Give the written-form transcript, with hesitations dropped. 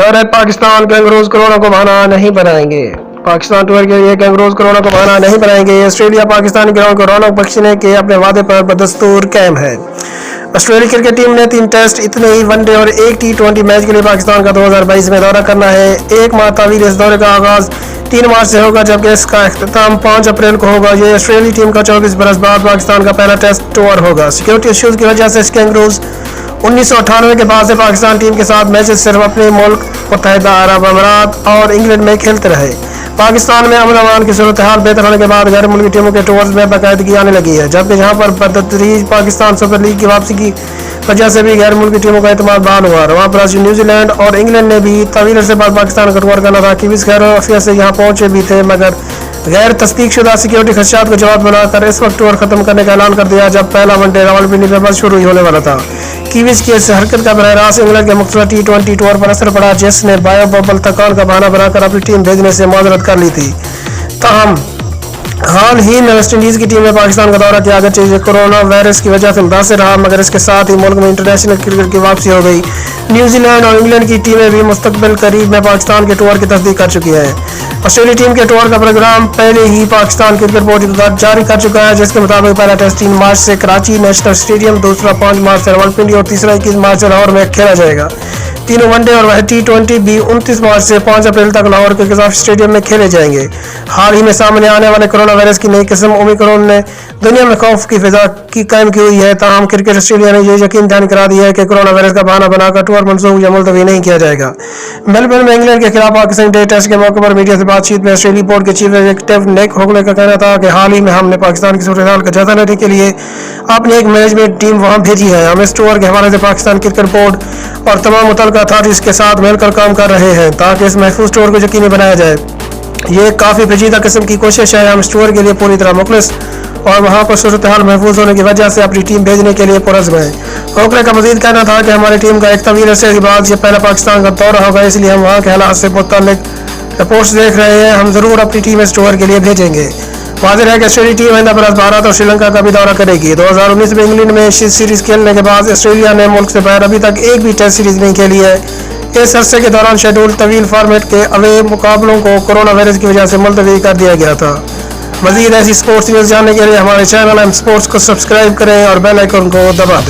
दौरे Pakistan kangaroos corona को बहाना नहीं बनाएंगे। पाकिस्तान टूर के लिए कैंगरूज कोरोना को बहाना नहीं बनाएंगे। ऑस्ट्रेलिया पाकिस्तान ग्राउंड को रौनक बख्शने के अपने वादे पर बदस्तूर कायम है। ऑस्ट्रेलिया क्रिकेट टीम ने 3 टेस्ट, इतने ही वनडे और 1 T20 मैच के लिए पाकिस्तान का 2022 में दौरा करना है। एक माह तवील इस दौरे का आगाज 3 मार्च से होगा, जबकि इसका अख्ताम 5 अप्रैल को होगा। ये ऑस्ट्रेलिया टीम का 24 बरस बाद पाकिस्तान का पहला टेस्ट टूर होगा। सिक्योरिटी इश्यूज की वजह से कैंगरूज 1998 के बाद से पाकिस्तान टीम के साथ मैचेस सिर्फ अपने मुल्क मुत्तहिदा अरब अमीरात और इंग्लैंड में खेलते रहे। पाकिस्तान में अमन अमान की सूरत हाल बेहतर होने के बाद गैर मुल्की टीमों के टूर्स में बाकायदगी आने लगी है, जबकि जहां पर बदतरीज पाकिस्तान सुपर लीग की वापसी की वजह से भी गैर मुल्की टीमों का एतमाद बहाल हुआ। वहाँ पर न्यूजीलैंड और इंग्लैंड ने भी तवील अरसे बाद पाकिस्तान का टूर करना था। किवीज खैर अफिया से यहाँ पहुंचे भी थे, मगर गैर तस्दीक शुदा सिक्योरिटी खदशात को जवाब बनाकर इस वक्त टूर खत्म करने का ऐलान कर दिया, जब पहला वनडे रावलपिंडी में बस शुरू होने वाला था। कीवीज की इस हरकत का बरह रास्त इंग्लैंड के मुख्तलिफ T20 टूर पर असर पड़ा, जिसने बायो बबल थकान का बहाना बनाकर अपनी टीम भेजने से माजरत कर ली थी। ताहम हाल ही में वेस्ट इंडीज की टीम ने पाकिस्तान का दौरा किया। अगरचे कोरोना वायरस की वजह से मुतासिर रहा, मगर इसके साथ ही मुल्क में इंटरनेशनल क्रिकेट की वापसी हो गई। न्यूजीलैंड और इंग्लैंड की टीमें भी मुस्तकबिल करीब में पाकिस्तान के टूर की तस्दीक कर चुकी है। ऑस्ट्रेलिया टीम के टूर का प्रोग्राम पहले ही पाकिस्तान क्रिकेट बोर्ड जारी कर चुका है, जिसके मुताबिक पहला टेस्ट 3 मार्च से कराची नेशनल स्टेडियम, दूसरा 5 मार्च से रावलपिंडी और तीसरा 21 मार्च से लाहौर में खेला जाएगा। तीनों वनडे और वह T20 भी 29 मार्च से 5 अप्रैल तक लाहौर के गिजाफ स्टेडियम में खेले जाएंगे। हाल ही में सामने आने वाले कोरोना वायरस की नई किस्म ओमिक्रॉन ने दुनिया में खौफ की फिजा की कायम की हुई है। ताहम क्रिकेट ऑस्ट्रेलिया ने यह यकीन दहानी करा दिया है कि कोरोना वायरस का बहाना बनाकर टूर मंसूख या मुलतवी नहीं किया जाएगा। मेलबर्न में इंग्लैंड के खिलाफ पाकिस्तान डे टेस्ट के मौके पर मीडिया से बातचीत में ऑस्ट्रेलिया बोर्ड के चीफ एग्जीक्यूटिव निक होगले का कहना था कि हाल ही में हमने पाकिस्तान की सूरत हाल का जायजा लेने के लिए अपनी एक मैनेजमेंट टीम वहां भेजी है। हम इस टूर के हवाले से पाकिस्तान क्रिकेट बोर्ड और तमाम मुतल्लिका अथॉरिटीज के साथ मिलकर काम कर रहे हैं ताकि इस महफूज टूर को यकीनी बनाया जाए। ये काफ़ी पेचीदा किस्म की कोशिश है। हम इस टूर के लिए पूरी तरह मुखलिस और वहाँ पर सूरत हाल महफूज होने की वजह से अपनी टीम भेजने के लिए पुरज़्म है। होकरे का मजीद कहना था कि हमारी टीम का एक तवील अरसे के बाद ये पहला पाकिस्तान का दौरा होगा, इसलिए हम वहाँ के हालात से मुतल्लिक रिपोर्ट्स देख रहे हैं। हम ज़रूर अपनी टीम इस टूर के लिए भेजेंगे। वाज़ेह है कि ऑस्ट्रेलिया टीम आइंदा बरस भारत और श्रीलंका का भी दौरा करेगी। 2019 में इंग्लैंड में सीरीज खेलने के बाद ऑस्ट्रेलिया ने मुल्क से बाहर अभी तक एक भी टेस्ट सीरीज नहीं खेली है। इस अरसे के दौरान शेड्यूल तवील फॉर्मेट के अवे मुकाबलों को कोरोना वायरस की वजह से मुलतवी कर दिया गया था। मज़ीद ऐसी स्पोर्ट्स न्यूज़ जानने के लिए हमारे चैनल एम स्पोर्ट्स को सब्सक्राइब करें और बेल आइकन को दबा दें।